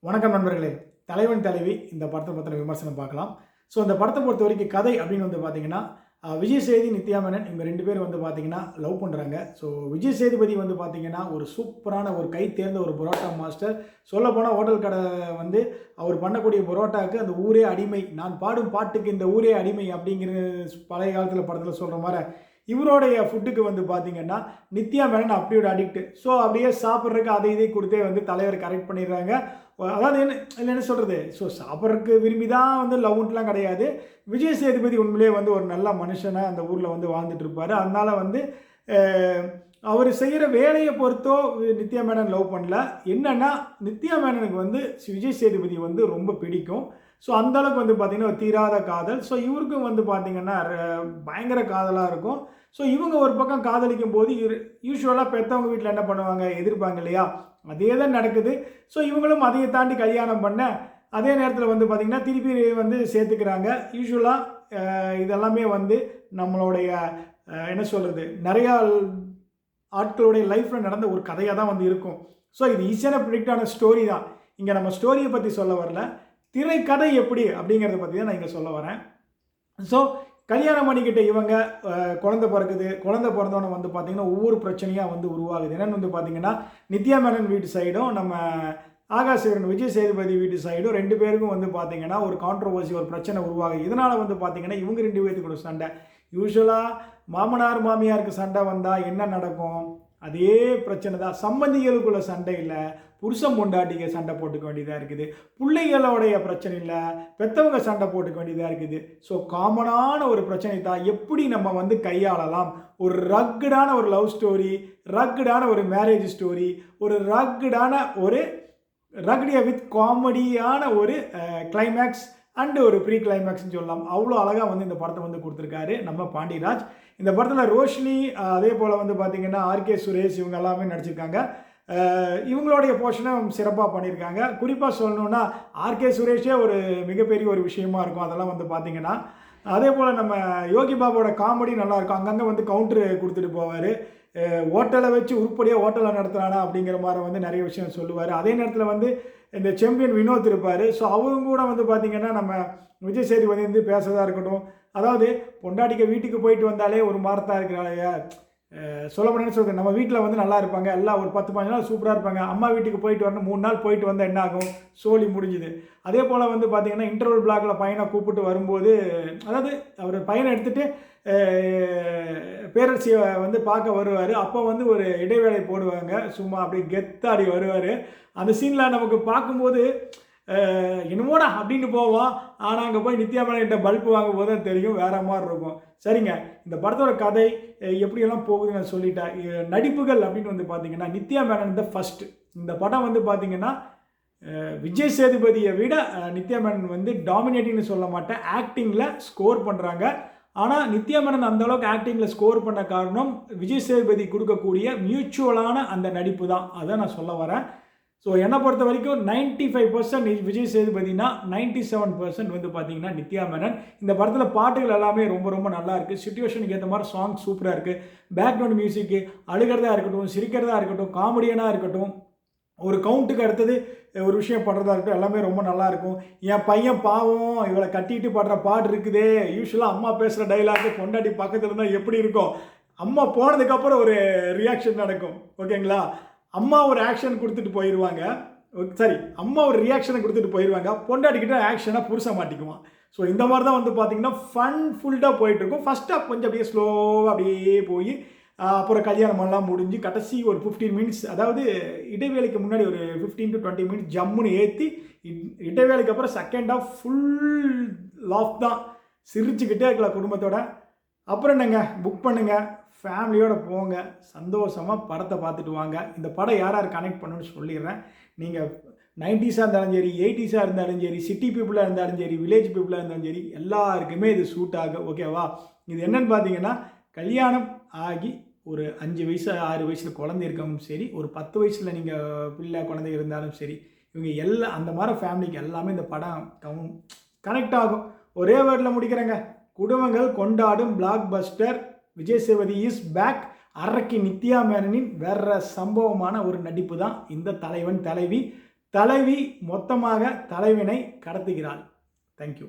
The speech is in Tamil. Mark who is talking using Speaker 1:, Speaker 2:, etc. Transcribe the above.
Speaker 1: வணக்கம் நண்பர்களே. தலைவன் தலைவி இந்த படத்தை பற்றின விமர்சனம் பார்க்கலாம். ஸோ அந்த படத்தை பொறுத்த வரைக்கும் கதை அப்படின்னு வந்து பார்த்தீங்கன்னா, விஜய் சேதுபதி, நித்யா மேனன் இவங்க 2 பேரும் வந்து பார்த்தீங்கன்னா லவ் பண்ணுறாங்க. ஸோ விஜய் சேதுபதி வந்து பார்த்தீங்கன்னா ஒரு சூப்பரான ஒரு கை தேர்ந்த ஒரு பரோட்டா மாஸ்டர். சொல்லப்போனால் ஹோட்டல் கடை வந்து அவர் பண்ணக்கூடிய பரோட்டாவுக்கு அந்த ஊரே அடிமை, நான் பாடும் பாட்டுக்கு இந்த ஊரே அடிமை அப்படிங்கிற பழைய காலத்தில் படத்தில் சொல்கிற மாதிரி இவருடைய ஃபுட்டுக்கு வந்து பார்த்தீங்கன்னா நித்யா மேனன் அப்படி ஒரு அடிக்ட். ஸோ அப்படியே சாப்பிட்றதுக்கு அதை இதை கொடுத்தே வந்து தலைவர் கரெக்ட் பண்ணிடுறாங்க. அதாவது என்ன சொல்கிறது, ஸோ சாப்பிட்றதுக்கு விரும்பி தான் வந்து லவ்ன்ட்டுலாம் கிடையாது. விஜய் சேதுபதி உண்மையிலே வந்து ஒரு நல்ல மனுஷனாக அந்த ஊரில் வந்து வாழ்ந்துட்டு இருப்பார். அதனால் வந்து அவர் செய்கிற வேலையை பொறுத்தோ நித்யா மேனன் லவ் பண்ணல. என்னென்னா நித்யா மேனனுக்கு வந்து விஜய் சேதுபதி வந்து ரொம்ப பிடிக்கும். ஸோ அந்தளவுக்கு வந்து பார்த்திங்கன்னா ஒரு தீராத காதல். ஸோ இவருக்கும் வந்து பார்த்திங்கன்னா பயங்கர காதலாக இருக்கும். ஸோ இவங்க ஒரு பக்கம் காதலிக்கும் போது யூஸ்வலாக பெற்றவங்க வீட்டில் என்ன பண்ணுவாங்க, எதிர்ப்பாங்க இல்லையா, அதே தான் நடக்குது. ஸோ இவங்களும் அதையை தாண்டி கல்யாணம் பண்ண அதே நேரத்தில் வந்து பார்த்திங்கன்னா திருப்பி வந்து சேர்த்துக்கிறாங்க. யூஸ்வலாக இதெல்லாமே வந்து நம்மளுடைய என்ன சொல்கிறது, நிறையா ஆட்களுடைய லைஃப்பில் நடந்த ஒரு கதையாக தான் வந்து இருக்கும். ஸோ இது ஈஸியான ப்ரிடிக்டான ஸ்டோரி தான். இங்கே நம்ம ஸ்டோரியை பற்றி சொல்ல வரல, திரைக்கதை எப்படி அப்படிங்கிறத பற்றி தான் நான் இங்கே சொல்ல வரேன். ஸோ கல்யாணம் பண்ணிக்கிட்ட இவங்க குழந்தை பிறக்குது. குழந்தை பிறந்தோன்னே வந்து பார்த்திங்கன்னா ஒவ்வொரு பிரச்சனையாக வந்து உருவாகுது. என்னென்னு வந்து பார்த்திங்கன்னா நித்யா மேனன் வீட்டு சைடும் நம்ம ஆகாஷ் விஜய் சேதுபதி வீட்டு சைடும் 2 பேருக்கும் வந்து பார்த்திங்கன்னா ஒரு கான்ட்ரவர்சி, ஒரு பிரச்சனை உருவாகுது. இதனால் வந்து பார்த்திங்கன்னா இவங்க 2 பேருக்கு கூட சண்டை. யூஸ்வலாக மாமனார் மாமியாருக்கு சண்டை வந்தால் என்ன நடக்கும், அதே பிரச்சனை தான். சம்பந்திகளுக்குள்ள சண்டை இல்லை, புருஷன் பொண்டாட்டிங்க சண்டை போட்டுக்க வேண்டியதாக இருக்குது. பிள்ளைகளோடைய பிரச்சனை இல்லை, பெற்றவங்க சண்டை போட்டுக்க வேண்டியதாக இருக்குது. ஸோ காமனான ஒரு பிரச்சனை தான் எப்படி நம்ம வந்து கையாளலாம். ஒரு ரக்குடான ஒரு லவ் ஸ்டோரி, ரக்குடான ஒரு மேரேஜ் ஸ்டோரி, ஒரு ரக்டியா வித் காமெடியான ஒரு கிளைமேக்ஸ் அண்டு ஒரு ப்ரீ கிளைமேக்ஸ்னு சொல்லலாம். அவ்வளோ அழகாக வந்து இந்த படத்தை வந்து கொடுத்துருக்காரு நம்ம பாண்டியராஜ். இந்த படத்தில் ரோஷினி, அதே போல் வந்து பார்த்திங்கன்னா ஆர்கே சுரேஷ் இவங்க எல்லாமே நடிச்சிருக்காங்க. இவங்களுடைய போர்ஷனை சிறப்பாக பண்ணியிருக்காங்க. குறிப்பாக சொல்லணுன்னா ஆர்கே சுரேஷே ஒரு மிகப்பெரிய ஒரு விஷயமா இருக்கும் அதெல்லாம் வந்து பார்த்திங்கன்னா. அதே போல் நம்ம யோகி பாபோட காமெடி நல்லாயிருக்கும். அங்கங்கே வந்து கவுண்டரு கொடுத்துட்டு போவார். ஹோட்டலை வச்சு உருப்படியாக ஹோட்டலை நடத்துகிறானா அப்படிங்கிற மாதிரி வந்து நிறைய விஷயம் சொல்லுவார். அதே நேரத்தில் வந்து இந்த சாம்பியன் வினோத் இருப்பார். ஸோ அவங்க கூட வந்து பார்த்திங்கன்னா நம்ம விஜய் சேதுபதி வந்து பேசுறதா இருக்கட்டும், அதாவது பொண்டாட்டிக்கு வீட்டுக்கு போயிட்டு வந்தாலே ஒரு மாரத்தான் இருக்கிறாளையா, சொல்ல போனேன்னு சொல்கிறேன், நம்ம வீட்டில் வந்து நல்லா இருப்பாங்க, எல்லாம் ஒரு 10-15 நாள் சூப்பராக இருப்பாங்க. அம்மா வீட்டுக்கு போயிட்டு வரணும், 3 நாள் போயிட்டு வந்தால் என்ன ஆகும், சோழி முடிஞ்சுது. அதே போல் வந்து பார்த்திங்கன்னா இன்டர்வல் பிளாக்கில் பையனை கூப்பிட்டு வரும்போது, அதாவது அவர் பையனை எடுத்துகிட்டு பேரரசியை வந்து பார்க்க வருவார். அப்போ வந்து ஒரு இடைவேளை போடுவாங்க, சும்மா அப்படி கெத்தாடி வருவார். அந்த சீனில் நமக்கு பார்க்கும்போது என்னமோடா அப்படின்னு போவோம். ஆனால் அங்கே போய் நித்யா மேனன்கிட்ட பல்ப் வாங்கும் போது தான் தெரியும், வேறு மாதிரி இருக்கும். சரிங்க, இந்த படத்தோட கதை எப்படியெல்லாம் போகுதுன்னு நான் சொல்லிட்டேன். நடிப்புகள் அப்படின்னு வந்து பார்த்திங்கன்னா நித்யா மேனன் தான் ஃபஸ்ட்டு. இந்த படம் வந்து பார்த்திங்கன்னா விஜய் சேதுபதியை விட நித்யா மேனன் வந்து டாமினேட்டிங்னு சொல்ல மாட்டேன், ஆக்டிங்கில் ஸ்கோர் பண்ணுறாங்க. ஆனால் நித்யா மேனன் அந்தளவுக்கு ஆக்டிங்கில் ஸ்கோர் பண்ண காரணம் விஜய் சேதுபதி கொடுக்கக்கூடிய மியூச்சுவலான அந்த நடிப்பு தான். அதை நான் சொல்ல வரேன். ஸோ என்னை பொறுத்த வரைக்கும் 95% விஜய் சேதுபதினா 97% வந்து பார்த்தீங்கன்னா நித்யா மேனன். இந்த படத்தில் பாட்டுகள் எல்லாமே ரொம்ப ரொம்ப நல்லா இருக்குது. சிச்சுவேஷனுக்கு ஏற்ற மாதிரி சாங் சூப்பராக இருக்குது. பேக்ரவுண்ட் மியூசிக்கு அழுகிறதா இருக்கட்டும், சிரிக்கிறதா இருக்கட்டும், காமெடியனாக இருக்கட்டும், ஒரு கவுண்ட்டுக்கு அடுத்தது ஒரு விஷயம் பண்ணுறதா இருக்கட்டும், எல்லாமே ரொம்ப நல்லாயிருக்கும். என் பையன் பாவம் இவளை கட்டிட்டு பாடுற பாட்டு இருக்குதே. யூஸ்வலாக அம்மா பேசுகிற டைலாக்கு பொண்டாட்டி பக்கத்தில் இருந்தால் எப்படி இருக்கும், அம்மா போனதுக்கப்புறம் ஒரு ரியாக்ஷன் நடக்கும். ஓகேங்களா, அம்மா ஒரு ஆக்ஷன் கொடுத்துட்டு போயிடுவாங்க, சரி அம்மா ஒரு ரியாக்ஷனை கொடுத்துட்டு போயிடுவாங்க, பொண்டாட்டிக்கிட்ட ஆக்ஷனாக புருஷ மாட்டிக்குவான். ஸோ இந்த மாதிரி தான் வந்து பார்த்திங்கன்னா ஃபுல்டாக போயிட்டுருக்கும். ஃபஸ்ட் ஹாஃப் கொஞ்சம் அப்படியே ஸ்லோவாக அப்படியே போய் அப்புறம் கல்யாணமெல்லாம் முடிஞ்சு கடைசி ஒரு 15 மினிட்ஸ், அதாவது இடைவேளைக்கு முன்னாடி ஒரு 15 to 20 மினிட்ஸ் ஜம்முன்னு ஏற்றி இடைவேளைக்கு அப்புறம் செகண்ட் ஹாஃப் ஃபுல் லாஃப் தான், சிரிச்சுக்கிட்டே இருக்கலாம் குடும்பத்தோட. அப்புறம் என்னங்க, புக் பண்ணுங்கள், ஃபேமிலியோடு போங்க, சந்தோஷமாக படத்தை பார்த்துட்டு வாங்க. இந்த படம் யார் யார் கனெக்ட் பண்ணணும்னு சொல்லிடுறேன். நீங்கள் 90s இருந்தாலும் சரி, 80s இருந்தாலும் சரி, சிட்டி பீப்புளாக இருந்தாலும் சரி, வில்லேஜ் பீப்புளாக இருந்தாலும் சரி, எல்லாருக்குமே இது சூட் ஆகும். ஓகேவா, இது என்னென்னு பார்த்தீங்கன்னா கல்யாணம் ஆகி ஒரு 5 வயசு 6 வயசில் குழந்தை இருக்கவும் சரி, ஒரு 10 வயசில் நீங்கள் பிள்ளை குழந்தை இருந்தாலும் சரி, இவங்க எல்லாம் அந்த மாதிரி ஃபேமிலிக்கு எல்லாமே இந்த படம் கனெக்ட் ஆகும். ஒரே வேர்டில் முடிக்கிறேங்க, குடும்பங்கள் கொண்டாடும் block buster Vijay Sethupathi is back. அரக்கி நித்யா மேனனின் வேற சம்பவமான ஒரு நடிப்பு தான் இந்த தலைவன் தலைவி. தலைவி மொத்தமாக தலைவனை கடத்துகிறாள். தேங்க்யூ.